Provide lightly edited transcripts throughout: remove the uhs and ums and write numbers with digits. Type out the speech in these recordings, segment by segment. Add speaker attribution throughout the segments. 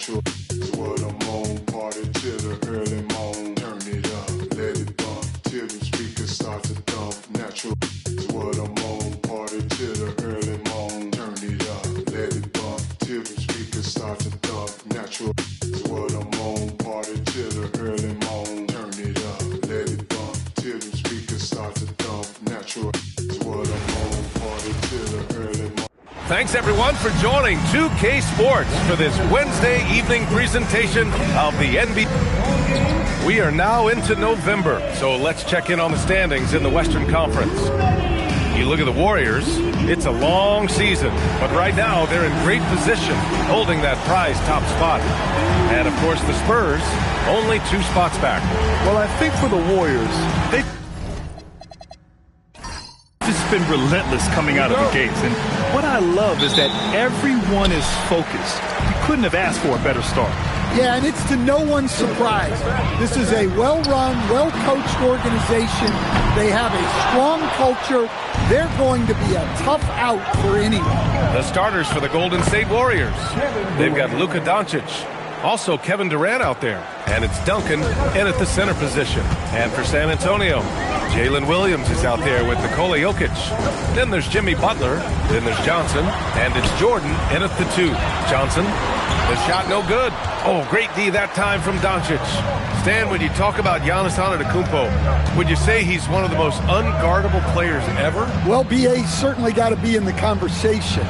Speaker 1: natural is what I'm on. Party till the early morn. Turn it up, let it bump till the speakers start to thump. Natural is what I'm on. Party till the early morn. Turn it up, let it bump till the speakers start to thump. Natural is what I'm on. Party till the early morn. Turn it up, let it bump till the speakers start to thump. Natural is what I'm on. Party till the early morn.
Speaker 2: Thanks, everyone, for joining 2K Sports for this Wednesday evening presentation of the NBA. We are now into November, so let's check in on the standings in the Western Conference. You look at the Warriors, it's a long season, but right now they're in great position, holding that prized top spot. And, of course, the Spurs, only 2 spots back.
Speaker 3: Well, I think for the Warriors, they've just been relentless coming out of the gates. And what I love is that everyone is focused. You couldn't have asked for a better start.
Speaker 4: Yeah, and it's to no one's surprise. This is a well-run, well-coached organization. They have a strong culture. They're going to be a tough out for anyone.
Speaker 2: The starters for the Golden State Warriors. They've got Luka Doncic. Also Kevin Durant out there. And it's Duncan in at the center position. And for San Antonio, Jalen Williams is out there with Nikola Jokic. Then there's Jimmy Butler. Then there's Johnson. And it's Jordan in at the 2. Johnson, the shot no good. Oh, great D that time from Doncic. Stan, when you talk about Giannis Antetokounmpo, would you say he's one of the most unguardable players ever?
Speaker 4: Well, B.A. certainly got to be in the conversation.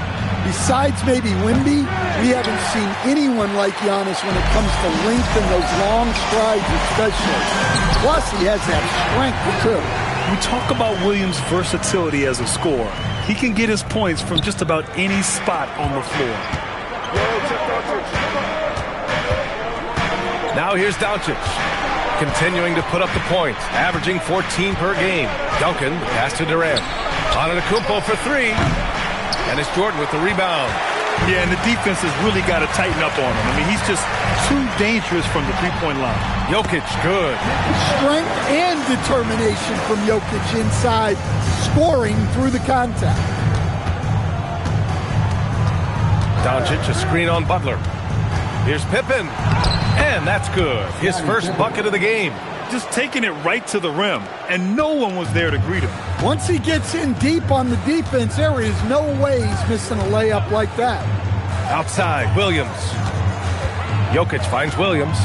Speaker 4: Besides maybe Wemby, we haven't seen anyone like Giannis when it comes to length and those long strides especially. Plus, he has that strength, too.
Speaker 3: We talk about Williams' versatility as a scorer. He can get his points from just about any spot on the floor.
Speaker 2: Now here's Doncic, continuing to put up the points, averaging 14 per game. Duncan, pass to Durant. Antetokounmpo for 3. And it's Jordan with the rebound.
Speaker 3: Yeah, and the defense has really got to tighten up on him. I mean, he's just too dangerous from the three-point line.
Speaker 2: Jokic, good.
Speaker 4: Strength and determination from Jokic inside, scoring through the contact.
Speaker 2: Doncic, a screen on Butler. Here's Pippen. And that's good. His first bucket of the game.
Speaker 3: Just taking it right to the rim, and no one was there to greet him.
Speaker 4: Once he gets in deep on the defense, there is no way he's missing a layup like that.
Speaker 2: Outside, Williams. Jokic finds Williams.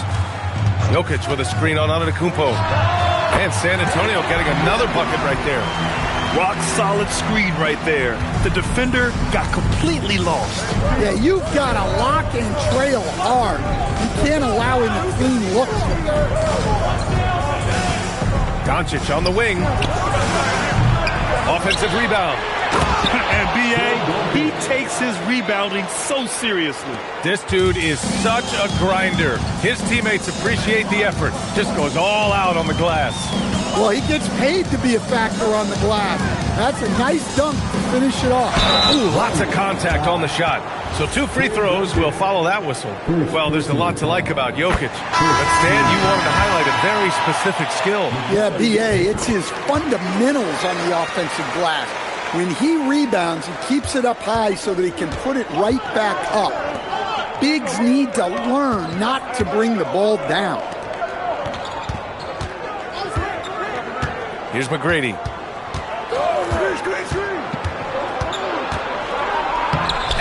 Speaker 2: Jokic with a screen on Antetokounmpo. And San Antonio getting another bucket right there.
Speaker 3: Rock solid screen right there. The defender got completely lost.
Speaker 4: Yeah, you've got to lock and trail hard. You can't allow him to clean looks.
Speaker 2: Doncic on the wing. Offensive rebound.
Speaker 3: And B.A., he takes his rebounding so seriously.
Speaker 2: This dude is such a grinder. His teammates appreciate the effort. Just goes all out on the glass.
Speaker 4: Well, he gets paid to be a factor on the glass. That's a nice dunk to finish it off.
Speaker 2: Ooh, lots of contact on the shot. So 2 free throws will follow that whistle. Well, there's a lot to like about Jokic. But Stan, you wanted to highlight a very specific skill.
Speaker 4: Yeah, B.A., it's his fundamentals on the offensive glass. When he rebounds, he keeps it up high so that he can put it right back up. Bigs need to learn not to bring the ball down.
Speaker 2: Here's McGrady.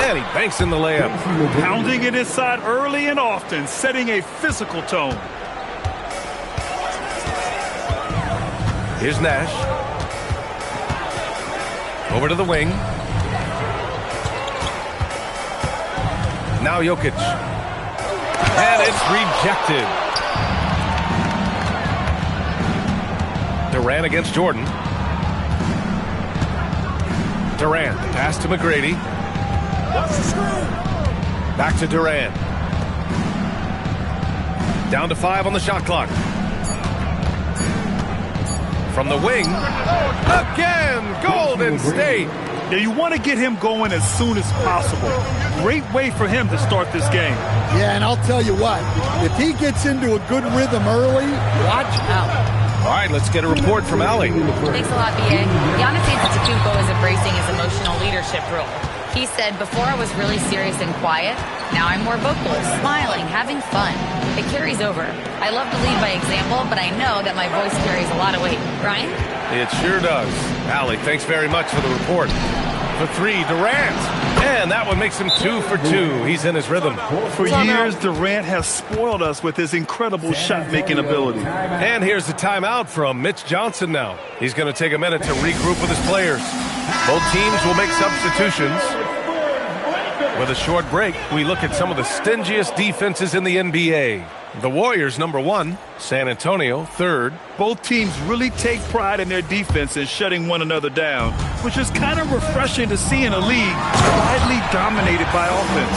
Speaker 2: And he banks in the layup.
Speaker 3: Pounding it inside early and often, setting a physical tone.
Speaker 2: Here's Nash. Over to the wing. Now Jokic. And it's rejected. Durant against Jordan. Durant, pass to McGrady. Back to Durant. Down to 5 on the shot clock. From the wing. Again, Golden State.
Speaker 3: Yeah, you want to get him going as soon as possible. Great way for him to start this game.
Speaker 4: Yeah, and I'll tell you what, if he gets into a good rhythm early, watch out.
Speaker 2: All right, let's get a report from Allie.
Speaker 5: Thanks a lot, B.A. Giannis Antetokounmpo is embracing his emotional leadership role. He said, before I was really serious and quiet. Now I'm more vocal, smiling, having fun. It carries over. I love to lead by example, but I know that my voice carries a lot of weight. Brian?
Speaker 2: It sure does. Allie, thanks very much for the report. For three, Durant. And that one makes him 2 for 2. He's in his rhythm.
Speaker 3: For years, Durant has spoiled us with his incredible shot-making ability.
Speaker 2: And here's the timeout from Mitch Johnson now. He's going to take a minute to regroup with his players. Both teams will make substitutions. With a short break, we look at some of the stingiest defenses in the NBA. The Warriors, number 1. San Antonio, 3rd.
Speaker 3: Both teams really take pride in their defense and shutting one another down, which is kind of refreshing to see in a league widely dominated by offense.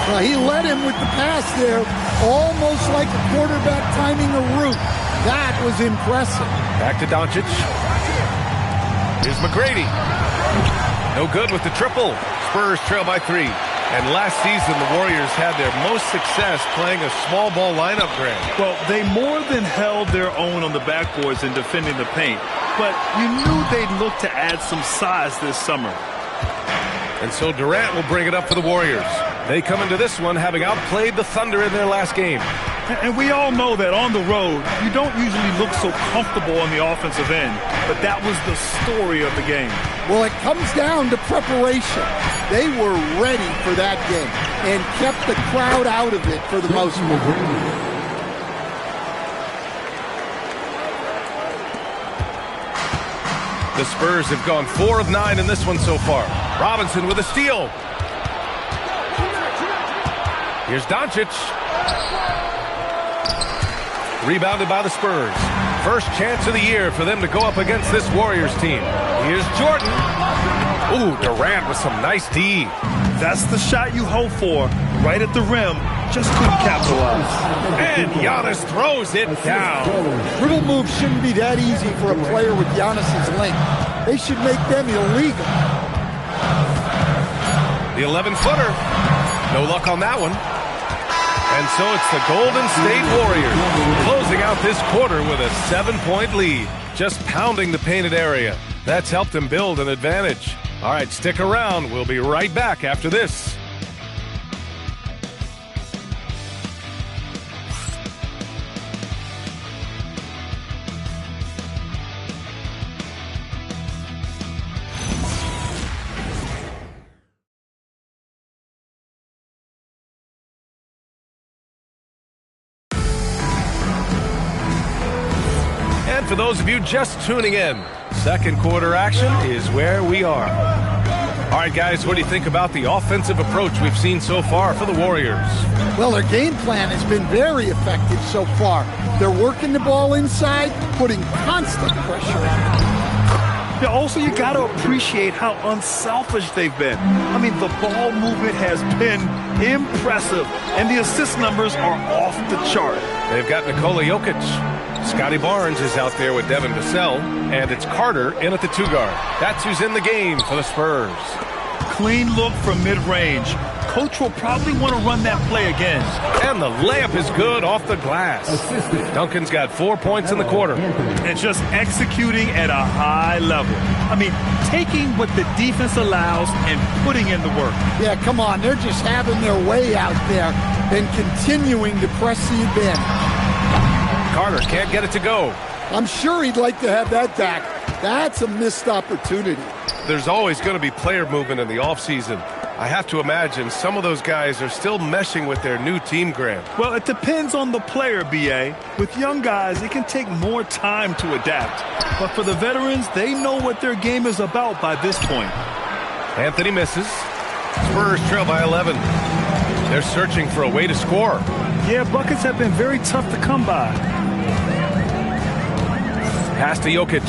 Speaker 4: Well, he led him with the pass there, almost like a quarterback timing a route. That was impressive.
Speaker 2: Back to Doncic. Here's McGrady. No good with the triple. Spurs trail by 3. And last season, the Warriors had their most success playing a small ball lineup, Grant.
Speaker 3: Well, they more than held their own on the backboards in defending the paint. But you knew they'd look to add some size this summer.
Speaker 2: And so Durant will bring it up for the Warriors. They come into this one having outplayed the Thunder in their last game.
Speaker 3: And we all know that on the road, you don't usually look so comfortable on the offensive end. But that was the story of the game.
Speaker 4: Well, it comes down to preparation. They were ready for that game and kept the crowd out of it for the most part.
Speaker 2: The Spurs have gone 4 of 9 in this one so far. Robinson with a steal. Here's Doncic. Rebounded by the Spurs. First chance of the year for them to go up against this Warriors team. Here's Jordan. Ooh, Durant with some nice D.
Speaker 3: That's the shot you hope for. Right at the rim. Just couldn't capitalize.
Speaker 2: And Giannis throws it down.
Speaker 4: Dribble moves shouldn't be that easy for a player with Giannis's length. They should make them illegal.
Speaker 2: The 11-footer. No luck on that one. And so it's the Golden State Warriors closing out this quarter with a 7-point lead. Just pounding the painted area. That's helped them build an advantage. All right, stick around. We'll be right back after this. And for those of you just tuning in, second quarter action is where we are. All right, guys, what do you think about the offensive approach we've seen so far for the Warriors?
Speaker 4: Well, their game plan has been very effective so far. They're working the ball inside, putting constant pressure on it.
Speaker 3: Yeah, also, you got to appreciate how unselfish they've been. I mean, the ball movement has been impressive, and the assist numbers are off the chart.
Speaker 2: They've got Nikola Jokic. Scotty Barnes is out there with Devin Vassell, and it's Carter in at the 2-guard. That's who's in the game for the Spurs.
Speaker 3: Clean look from mid-range. Coach will probably want to run that play again.
Speaker 2: And the layup is good off the glass. Duncan's got 4 points in the quarter.
Speaker 3: And just executing at a high level. I mean, taking what the defense allows and putting in the work.
Speaker 4: Yeah, come on. They're just having their way out there and continuing to press the advantage.
Speaker 2: Carter can't get it to go.
Speaker 4: I'm sure he'd like to have that back. That's a missed opportunity.
Speaker 2: There's always going to be player movement in the offseason. I have to imagine some of those guys are still meshing with their new team, Grant.
Speaker 3: Well, it depends on the player, B.A. With young guys, it can take more time to adapt. But for the veterans, they know what their game is about by this point.
Speaker 2: Anthony misses. Spurs trail by 11. They're searching for a way to score.
Speaker 3: Yeah, buckets have been very tough to come by.
Speaker 2: Pass to Jokic.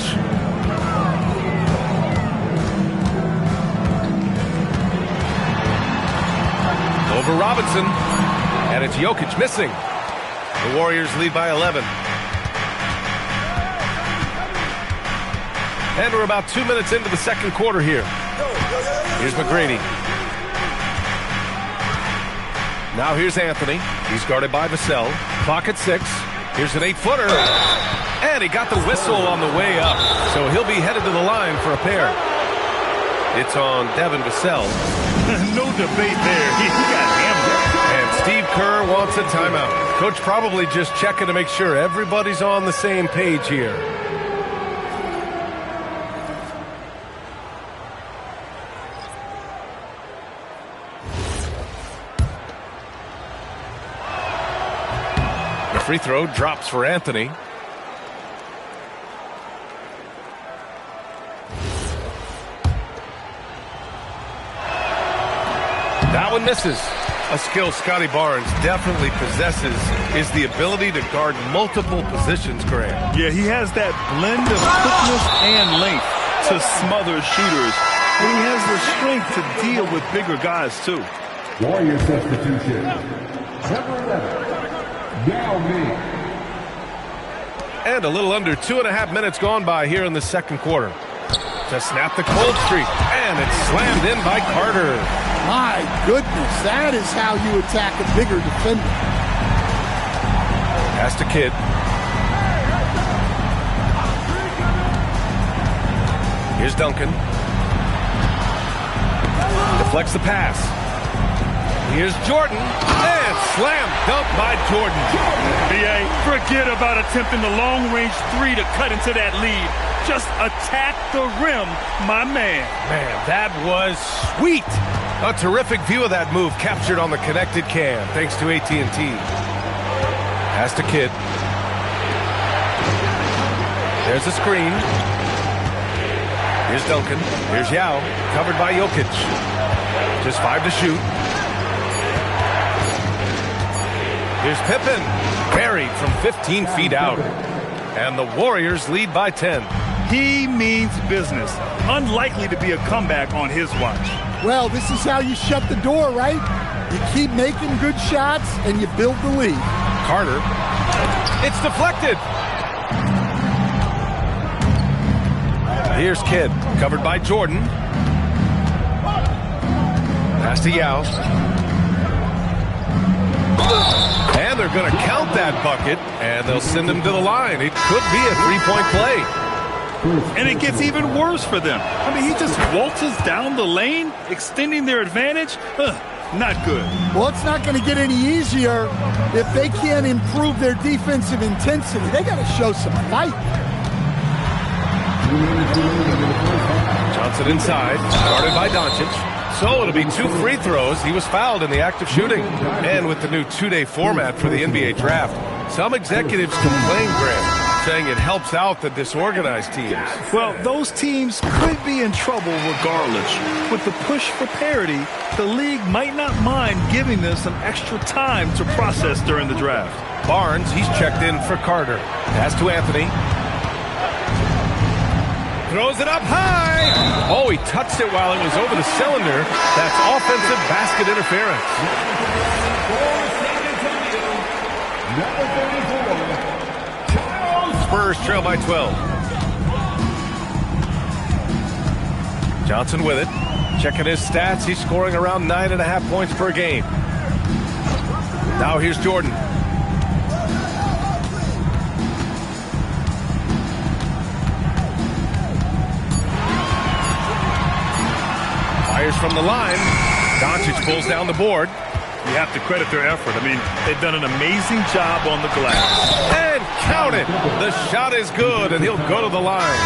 Speaker 2: Over Robinson. And it's Jokic missing. The Warriors lead by 11. And we're about 2 minutes into the second quarter here. Here's McGrady. Now here's Anthony. He's guarded by Vassell. Clock at 6. Here's an 8-footer. And he got the whistle on the way up. So he'll be headed to the line for a pair. It's on Devin Vassell.
Speaker 3: No debate there. He got hammered.
Speaker 2: And Steve Kerr wants a timeout. Coach probably just checking to make sure everybody's on the same page here. The free throw drops for Anthony. That one misses. A skill Scotty Barnes definitely possesses is the ability to guard multiple positions, Graham.
Speaker 3: Yeah, he has that blend of quickness and length to smother shooters. And he has the strength to deal with bigger guys, too.
Speaker 6: Warrior substitution. Number 11, Yao Ming.
Speaker 2: And a little under 2.5 minutes gone by here in the second quarter. To snap the cold streak. And it's slammed in by Carter.
Speaker 4: My goodness, that is how you attack a bigger defender.
Speaker 2: Pass to Kidd. Here's Duncan. Deflects the pass. Here's Jordan. And slam dunk by Jordan.
Speaker 3: B.A., forget about attempting the long-range three to cut into that lead. Just attack the rim, my man.
Speaker 2: Man, that was sweet. A terrific view of that move captured on the connected cam, thanks to AT&T. Pass to Kidd. There's a screen. Here's Duncan. Here's Yao, covered by Jokic. Just 5 to shoot. Here's Pippen, buried from 15 feet out. And the Warriors lead by 10.
Speaker 3: He means business. Unlikely to be a comeback on his watch.
Speaker 4: Well, this is how you shut the door, right? You keep making good shots and you build the lead.
Speaker 2: Carter. It's deflected. Here's Kidd, covered by Jordan. Pass to Yao. And they're going to count that bucket, and they'll send him to the line. It could be a three-point play.
Speaker 3: And it gets even worse for them. I mean, he just waltzes down the lane, extending their advantage. Not good.
Speaker 4: Well, it's not going to get any easier if they can't improve their defensive intensity. They got to show some fight.
Speaker 2: Johnson inside, guarded by Doncic. So it'll be 2 free throws. He was fouled in the act of shooting. And with the new 2-day format for the NBA draft, some executives complain, Graham, saying it helps out the disorganized teams.
Speaker 3: Well, those teams could be in trouble regardless. With the push for parity, the league might not mind giving them some extra time to process during the draft.
Speaker 2: Barnes, he's checked in for Carter. Pass to Anthony. Throws it up high. Oh, he touched it while it was over the cylinder. That's offensive basket interference. Spurs trail by 12. Johnson with it. Checking his stats. He's scoring around 9.5 points per game. Now here's Jordan. Fires from the line. Doncic pulls down the board.
Speaker 3: You have to credit their effort. I mean, they've done an amazing job on the glass.
Speaker 2: And count it. The shot is good, and he'll go to the line.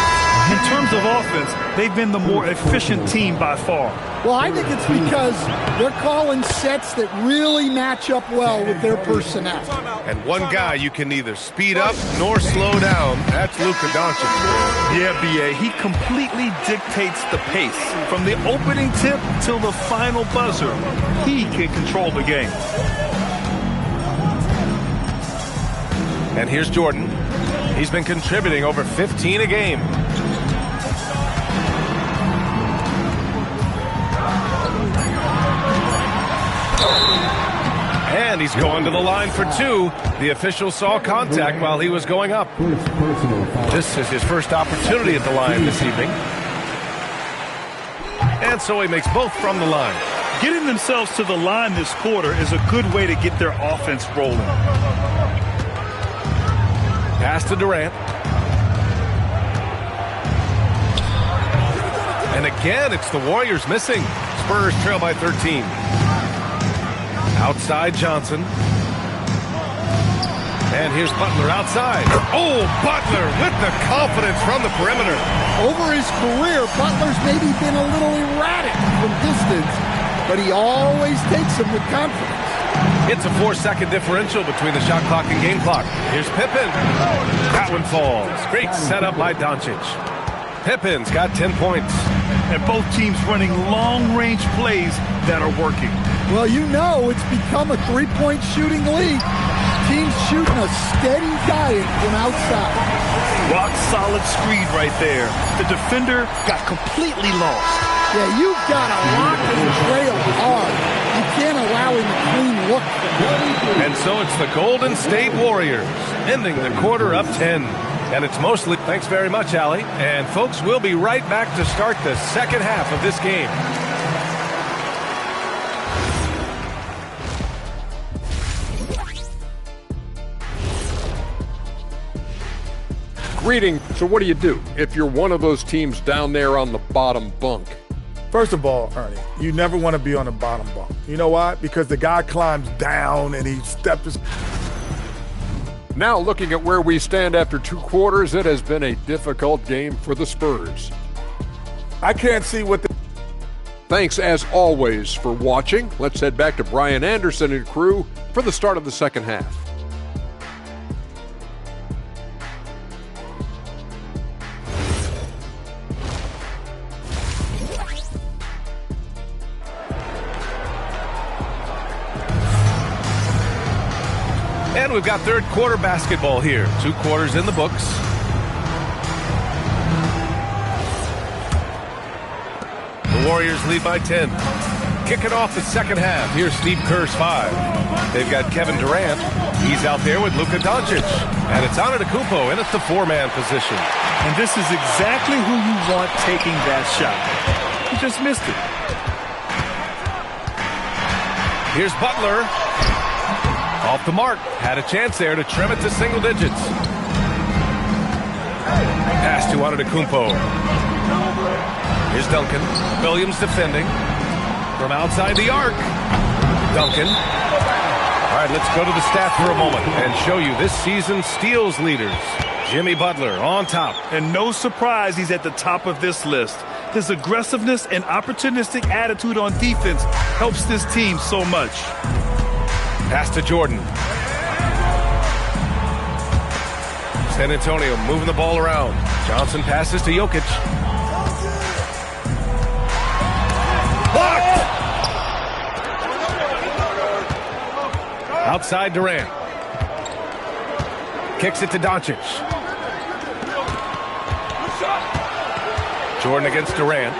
Speaker 3: In terms of offense, they've been the more efficient team by far.
Speaker 4: Well, I think it's because they're calling sets that really match up well with their personnel.
Speaker 2: And one guy you can neither speed up nor slow down, that's Luka Doncic.
Speaker 3: Yeah, B.A., he completely dictates the pace. From the opening tip till the final buzzer, he can control the game.
Speaker 2: And here's Jordan. He's been contributing over 15 a game. And he's going to the line for 2. The official saw contact while he was going up. This is his first opportunity at the line this evening. And so he makes both from the line.
Speaker 3: Getting themselves to the line this quarter is a good way to get their offense rolling. Pass
Speaker 2: to Durant. And again, it's the Warriors missing. Spurs trail by 13. Outside Johnson. And here's Butler outside. Oh, Butler with the confidence from the perimeter.
Speaker 4: Over his career, Butler's maybe been a little erratic from distance, but he always takes them with confidence.
Speaker 2: It's a 4-second differential between the shot clock and game clock. Here's Pippen. That one falls. Great setup by Doncic. Pippen's got 10 points.
Speaker 3: And both teams running long-range plays that are working.
Speaker 4: Well, you know it's become a three-point shooting league. Teams shooting a steady diet from outside.
Speaker 3: Rock-solid screen right there. The defender got completely lost.
Speaker 4: Yeah, you've got to lock the trail hard. You can't allow him a clean look.
Speaker 2: And so it's the Golden State Warriors ending the quarter up 10. And it's mostly, thanks very much, Allie. And folks, we'll be right back to start the second half of this game.
Speaker 7: Greetings. So what do if you're one of those teams down there on the bottom bunk?
Speaker 8: First of all, Ernie, you never want to be on the bottom bunk. You know why? Because the guy climbs down and he steps his...
Speaker 7: Now looking at where we stand after 2 quarters, it has been a difficult game for the Spurs.
Speaker 8: I can't see what the...
Speaker 7: Thanks as always for watching. Let's head back to Brian Anderson and crew for the start of the second half.
Speaker 2: And we've got third quarter basketball here. 2 quarters in the books. The Warriors lead by 10. Kicking off the second half. Here's Steve Kerr's 5. They've got Kevin Durant. He's out there with Luka Doncic. And it's Antetokounmpo in at the 4-man position.
Speaker 3: And this is exactly who you want taking that shot. He just missed it.
Speaker 2: Here's Butler. Off the mark. Had a chance there to trim it to single digits. Pass to Antetokounmpo. Here's Duncan. Williams defending. From outside the arc. Duncan. All right, let's go to the stat for a moment and show you this season's steals leaders. Jimmy Butler on top.
Speaker 3: And no surprise he's at the top of this list. His aggressiveness and opportunistic attitude on defense helps this team so much.
Speaker 2: Pass to Jordan. San Antonio moving the ball around. Johnson passes to Jokic. Blocked! Outside Durant. Kicks it to Doncic. Jordan against Durant.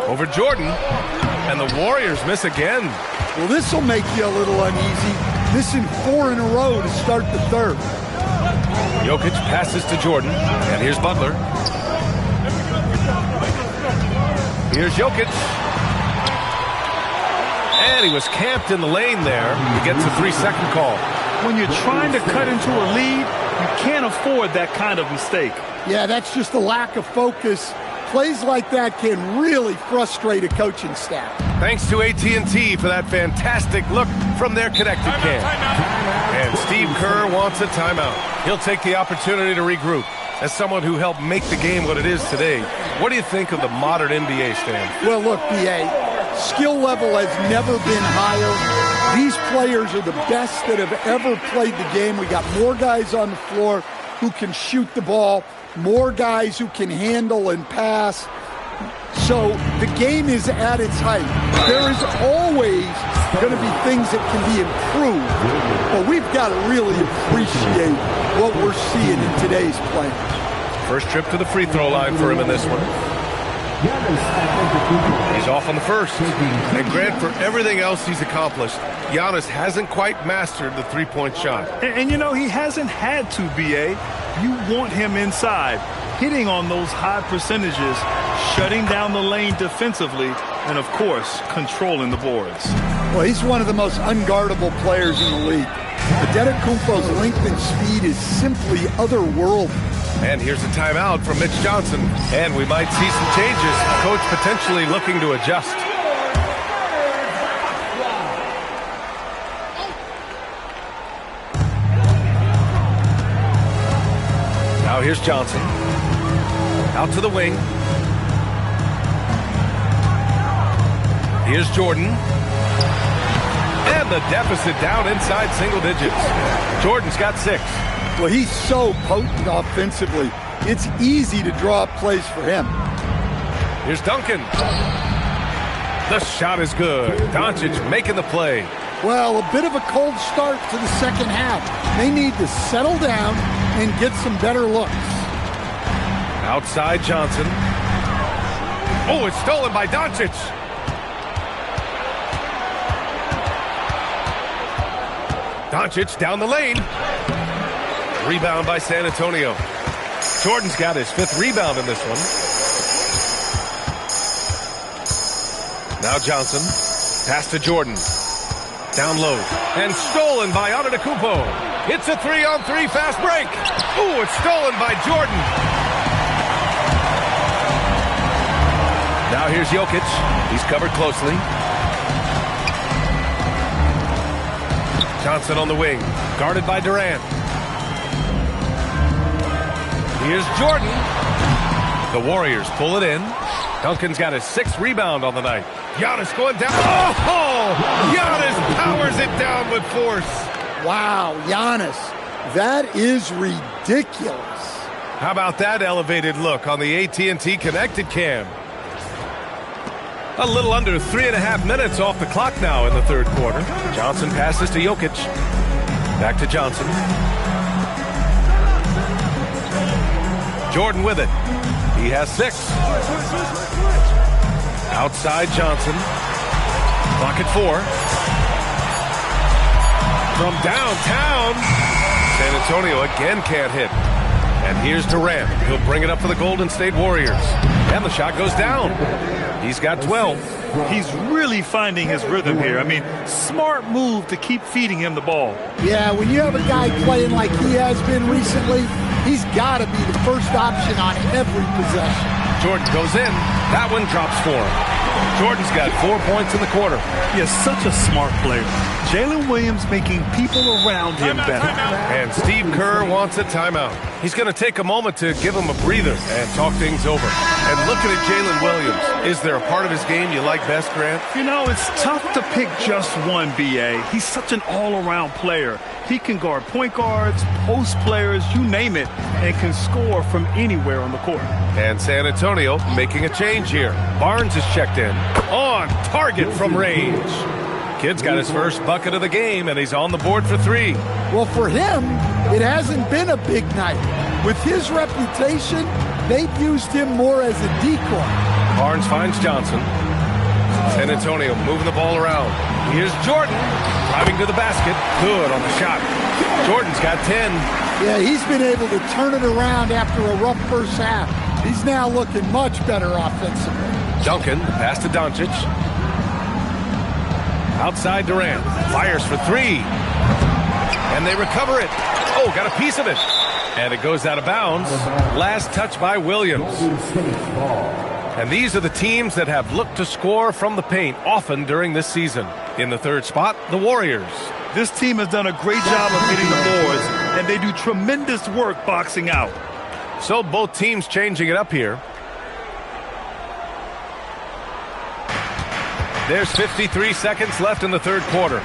Speaker 2: Over Jordan. And the Warriors miss again.
Speaker 4: Well, this will make you a little uneasy. Missing 4 in a row to start the third.
Speaker 2: Jokic passes to Jordan. And here's Butler. Here's Jokic. And he was camped in the lane there. He gets a 3-second call.
Speaker 3: When you're trying to cut into a lead, you can't afford that kind of mistake.
Speaker 4: Yeah, that's just a lack of focus. Plays like that can really frustrate a coaching staff.
Speaker 2: Thanks to AT&T for that fantastic look from their connected cam. And Steve Kerr wants a timeout. He'll take the opportunity to regroup. As someone who helped make the game what it is today, what do you think of the modern NBA, Stan?
Speaker 4: Well, look, B.A., skill level has never been higher. These players are the best that have ever played the game. We got more guys on the floor who can shoot the ball, more guys who can handle and pass. So the game is at its height. There is always going to be things that can be improved, but we've got to really appreciate what we're seeing in today's play.
Speaker 2: First trip to the free throw line for him in this one. He's off on the first. And Grant, for everything else he's accomplished, Giannis hasn't quite mastered the three-point shot.
Speaker 3: And you know, he hasn't had to, B.A. You want him inside, hitting on those high percentages, shutting down the lane defensively, and, of course, controlling the boards.
Speaker 4: Well, he's one of the most unguardable players in the league. Antetokounmpo's length and speed is simply otherworldly.
Speaker 2: And here's a timeout from Mitch Johnson. And we might see some changes. Coach potentially looking to adjust. Now here's Johnson. Out to the wing. Here's Jordan. And the deficit down inside single digits. Jordan's got 6.
Speaker 4: Well, he's so potent offensively. It's easy to draw up plays for him.
Speaker 2: Here's Duncan. The shot is good. Doncic making the play.
Speaker 4: Well, a bit of a cold start to the second half. They need to settle down and get some better looks.
Speaker 2: Outside Johnson. Oh, it's stolen by Doncic. Doncic down the lane. Rebound by San Antonio. Jordan's got his 5th rebound in this one. Now Johnson. Pass to Jordan. Down low. And stolen by Antetokounmpo. It's a 3-on-3 fast break. Ooh, it's stolen by Jordan. Now here's Jokic. He's covered closely. Johnson on the wing. Guarded by Durant. Here's Jordan. The Warriors pull it in. Duncan's got his 6th rebound on the night. Giannis going down. Oh! Giannis powers it down with force.
Speaker 4: Wow, Giannis. That is ridiculous.
Speaker 2: How about that elevated look on the AT&T Connected Cam? A little under 3.5 minutes off the clock now in the third quarter. Johnson passes to Jokic. Back to Johnson. Jordan with it. He has 6. Outside Johnson. Clock at 4. From downtown. San Antonio again can't hit. And here's Durant. He'll bring it up for the Golden State Warriors. And the shot goes down. He's got 12.
Speaker 3: He's really finding his rhythm here. I mean, smart move to keep feeding him the ball.
Speaker 4: Yeah, when you have a guy playing like he has been recently, he's got to be the first option on every possession.
Speaker 2: Jordan goes in. That one drops for him. Jordan's got 4 points in the quarter.
Speaker 3: He is such a smart player. Jalen Williams making people around him better.
Speaker 2: And Steve Kerr wants a timeout. He's going to take a moment to give him a breather and talk things over. And looking at Jalen Williams, is there a part of his game you like best, Grant?
Speaker 3: You know, it's tough to pick just one, B.A. He's such an all-around player. He can guard point guards, post players, you name it, and can score from anywhere on the court.
Speaker 2: And San Antonio making a change here. Barnes is checked in. On target from range. Kid's got his first bucket of the game, and he's on the board for 3.
Speaker 4: Well, for him, it hasn't been a big night. With his reputation, they've used him more as a decoy.
Speaker 2: Barnes finds Johnson. San Antonio moving the ball around. Here's Jordan driving to the basket. Good on the shot. Jordan's got 10.
Speaker 4: Yeah, he's been able to turn it around after a rough first half. He's now looking much better offensively.
Speaker 2: Duncan, pass to Doncic. Outside Durant. Fires for 3. And they recover it. Oh, got a piece of it. And it goes out of bounds. Last touch by Williams. And these are the teams that have looked to score from the paint often during this season. In the third spot, the Warriors.
Speaker 3: This team has done a great job of hitting the boards, and they do tremendous work boxing out.
Speaker 2: So both teams changing it up here. There's 53 seconds left in the third quarter.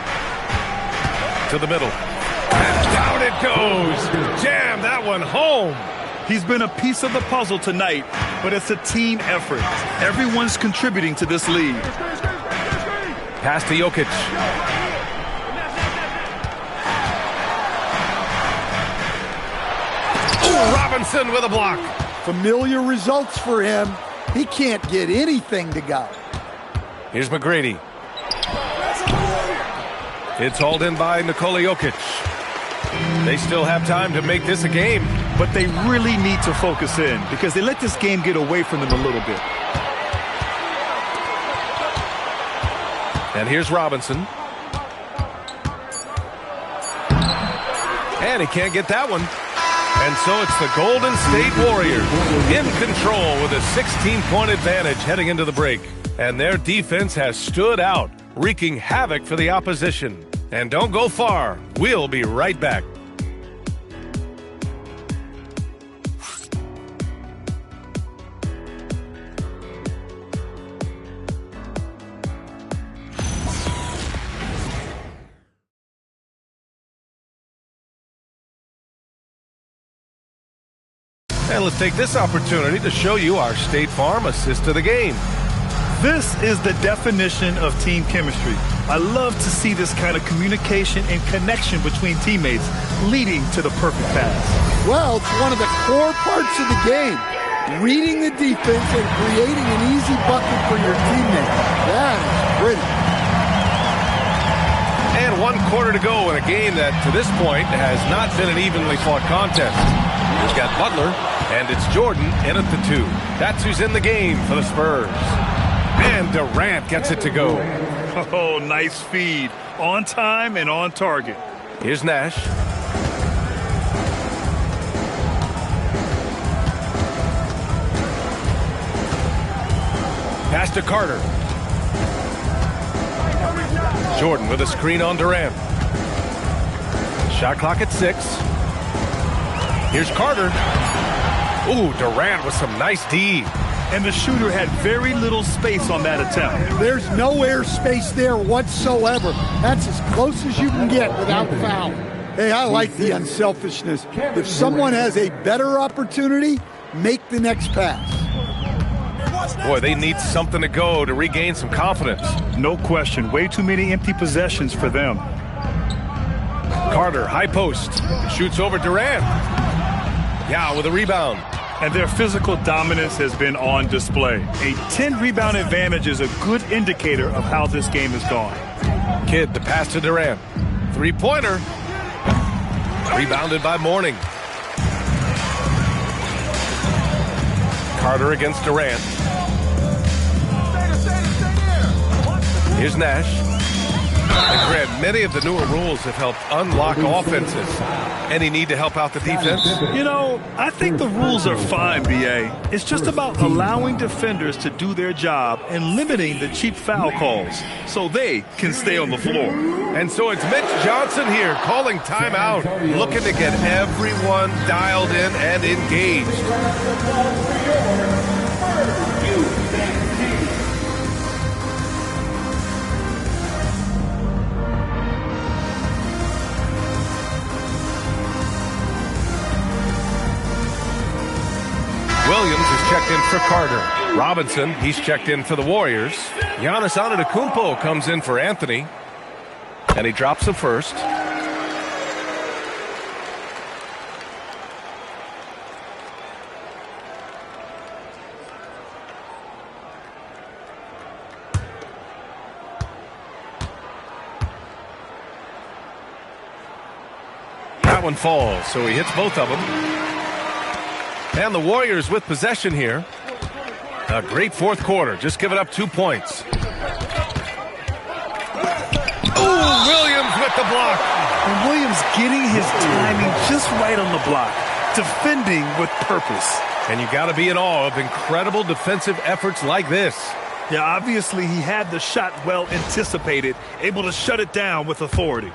Speaker 2: To the middle. And down it goes. Jam that one home.
Speaker 3: He's been a piece of the puzzle tonight, but it's a team effort. Everyone's contributing to this lead.
Speaker 2: Pass to Jokic. Ooh, Robinson with a block.
Speaker 4: Familiar results for him. He can't get anything to go.
Speaker 2: Here's McGrady. It's hauled in by Nikola Jokic. They still have time to make this a game.
Speaker 3: But they really need to focus in because they let this game get away from them a little bit.
Speaker 2: And here's Robinson. And he can't get that one. And so it's the Golden State Warriors in control with a 16-point advantage heading into the break. And their defense has stood out, wreaking havoc for the opposition. And don't go far. We'll be right back. And let's take this opportunity to show you our State Farm assist to the game.
Speaker 3: This is the definition of team chemistry. I love to see this kind of communication and connection between teammates leading to the perfect pass.
Speaker 4: Well, it's one of the core parts of the game. Reading the defense and creating an easy bucket for your teammate. That is pretty.
Speaker 2: And 1 quarter to go in a game that, to this point, has not been an evenly fought contest. We've got Butler, and it's Jordan in at the 2. That's who's in the game for the Spurs. And Durant gets it to go.
Speaker 3: Oh, nice feed. On time and on target.
Speaker 2: Here's Nash. Pass to Carter. Jordan with a screen on Durant. Shot clock at 6. Here's Carter. Ooh, Durant with some nice D.
Speaker 3: And the shooter had very little space on that attempt.
Speaker 4: There's no air space there whatsoever. That's as close as you can get without foul. Hey, I like the unselfishness. If someone has a better opportunity, make the next pass.
Speaker 2: Boy, they need something to go to regain some confidence.
Speaker 3: No question. Way too many empty possessions for them.
Speaker 2: Carter, high post. Shoots over Durant. Yeah, with a rebound.
Speaker 3: And their physical dominance has been on display. A 10-rebound advantage is a good indicator of how this game has gone.
Speaker 2: Kidd, the pass to Durant. Three-pointer. Rebounded by Mourning. Carter against Durant. Here's Nash. And Grant, many of the newer rules have helped unlock offenses. Any need to help out the defense?
Speaker 3: You know, I think the rules are fine, B.A. It's just about allowing defenders to do their job and limiting the cheap foul calls so they can stay on the floor.
Speaker 2: And so it's Mitch Johnson here calling timeout, looking to get everyone dialed in and engaged. Williams is checked in for Carter. Robinson, he's checked in for the Warriors. Giannis Antetokounmpo comes in for Anthony. And he drops the first. That one falls, so he hits both of them. And the Warriors with possession here. A great fourth quarter. Just giving up 2 points. Oh, Williams with the block.
Speaker 3: And Williams getting his timing just right on the block. Defending with purpose.
Speaker 2: And you got to be in awe of incredible defensive efforts like this.
Speaker 3: Yeah, obviously he had the shot well anticipated, able to shut it down with authority.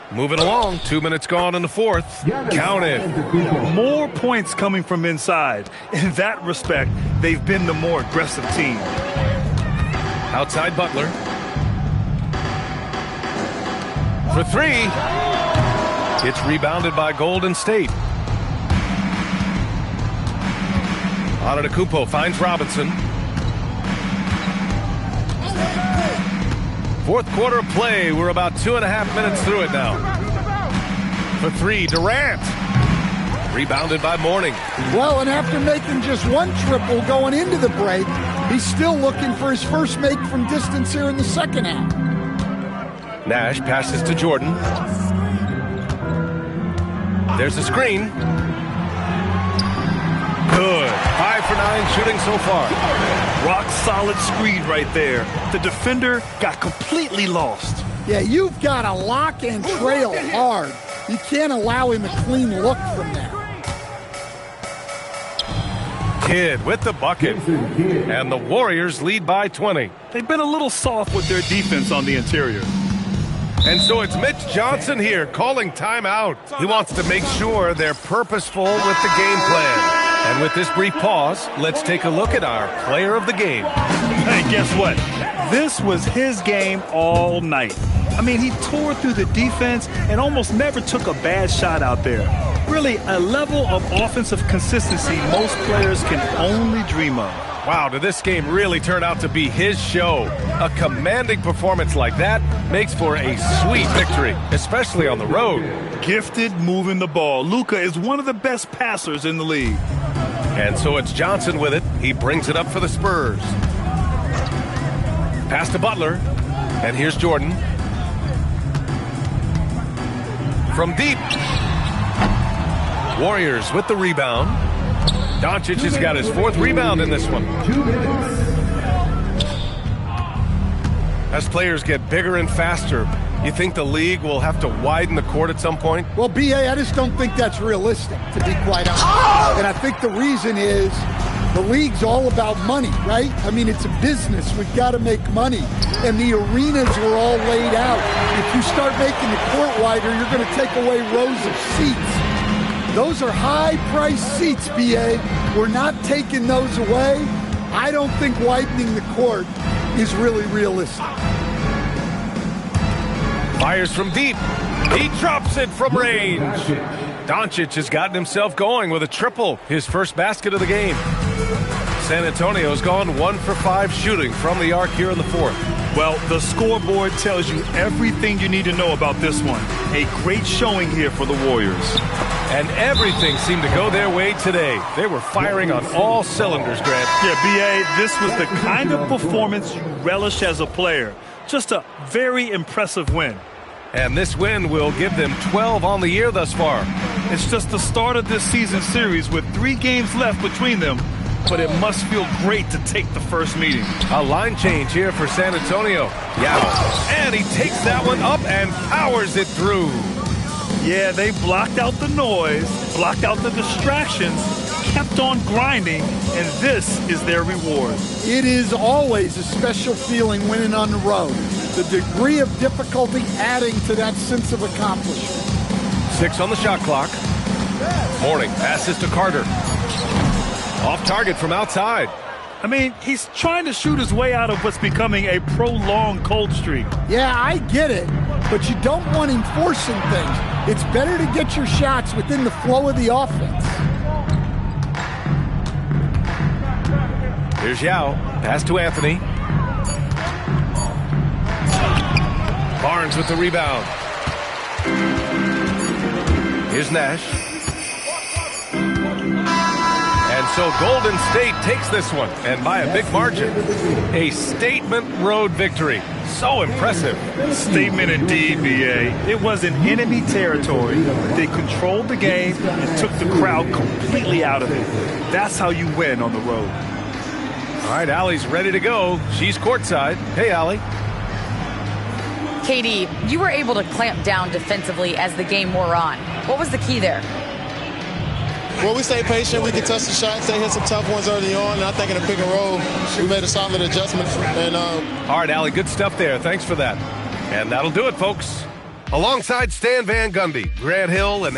Speaker 2: Moving along, 2 minutes gone in the fourth. Count it.
Speaker 3: More points coming from inside. In that respect, they've been the more aggressive team.
Speaker 2: Outside Butler. For 3. It's rebounded by Golden State. Antetokounmpo finds Robinson. Fourth quarter of play. We're about 2.5 minutes through it now. For 3, Durant. Rebounded by Mourning.
Speaker 4: Well, and after making just 1 triple going into the break, he's still looking for his first make from distance here in the second half.
Speaker 2: Nash passes to Jordan. There's a screen. Good. 5 for 9 shooting so far.
Speaker 3: Rock solid screen right there. The defender got completely lost.
Speaker 4: Yeah, you've got to lock and trail hard. You can't allow him a clean look from there.
Speaker 2: Kidd with the bucket. And the Warriors lead by 20.
Speaker 3: They've been a little soft with their defense on the interior.
Speaker 2: And so it's Mitch Johnson here calling timeout. He wants to make sure they're purposeful with the game plan. And with this brief pause, let's take a look at our player of the game.
Speaker 3: Hey, guess what? This was his game all night. I mean, he tore through the defense and almost never took a bad shot out there. Really, a level of offensive consistency most players can only dream of.
Speaker 2: Wow, did this game really turn out to be his show? A commanding performance like that makes for a sweet victory, especially on the road.
Speaker 3: Gifted moving the ball. Luka is one of the best passers in the league.
Speaker 2: And so it's Johnson with it. He brings it up for the Spurs. Pass to Butler. And here's Jordan. From deep. Warriors with the rebound. Doncic has got his 4th rebound in this one. As players get bigger and faster, you think the league will have to widen the court at some point?
Speaker 4: Well, B.A., I just don't think that's realistic, to be quite honest. And I think the reason is the league's all about money, right? I mean, it's a business. We've got to make money. And the arenas were all laid out. If you start making the court wider, you're going to take away rows of seats. Those are high-priced seats, B.A. We're not taking those away. I don't think widening the court is really realistic.
Speaker 2: Fires from deep. He drops it from range. Doncic has gotten himself going with a triple, his first basket of the game. San Antonio's gone 1 for 5 shooting from the arc here in the 4th.
Speaker 3: Well, the scoreboard tells you everything you need to know about this one. A great showing here for the Warriors.
Speaker 2: And everything seemed to go their way today. They were firing on all cylinders, Grant.
Speaker 3: Yeah, B.A., this was the kind of performance you relish as a player. Just a very impressive win.
Speaker 2: And this win will give them 12 on the year thus far.
Speaker 3: It's just the start of this season series with 3 games left between them, but it must feel great to take the first meeting.
Speaker 2: A line change here for San Antonio. Yao. And he takes that one up and powers it through.
Speaker 3: Yeah, they blocked out the noise, blocked out the distractions, kept on grinding, and this is their reward.
Speaker 4: It is always a special feeling winning on the road. The degree of difficulty adding to that sense of accomplishment.
Speaker 2: 6 on the shot clock. Mourning passes to Carter. Off target from outside.
Speaker 3: I mean, he's trying to shoot his way out of what's becoming a prolonged cold streak.
Speaker 4: Yeah, I get it, but you don't want him forcing things. It's better to get your shots within the flow of the offense.
Speaker 2: Here's Yao. Pass to Anthony. Barnes with the rebound. Here's Nash. And so Golden State takes this one, and by a big margin. A statement road victory. So impressive.
Speaker 3: Statement indeed, B.A. It was in enemy territory. They controlled the game and took the crowd completely out of it. That's how you win on the road.
Speaker 2: All right, Allie's ready to go. She's courtside. Hey, Allie.
Speaker 5: KD, you were able to clamp down defensively as the game wore on. What was the key there?
Speaker 9: Well, we stayed patient. We could touch the shots. They hit some tough ones early on. And I think in the pick and roll, we made a solid adjustment. And
Speaker 2: all right, Allie, good stuff there. Thanks for that. And that'll do it, folks. Alongside Stan Van Gundy, Grant Hill, and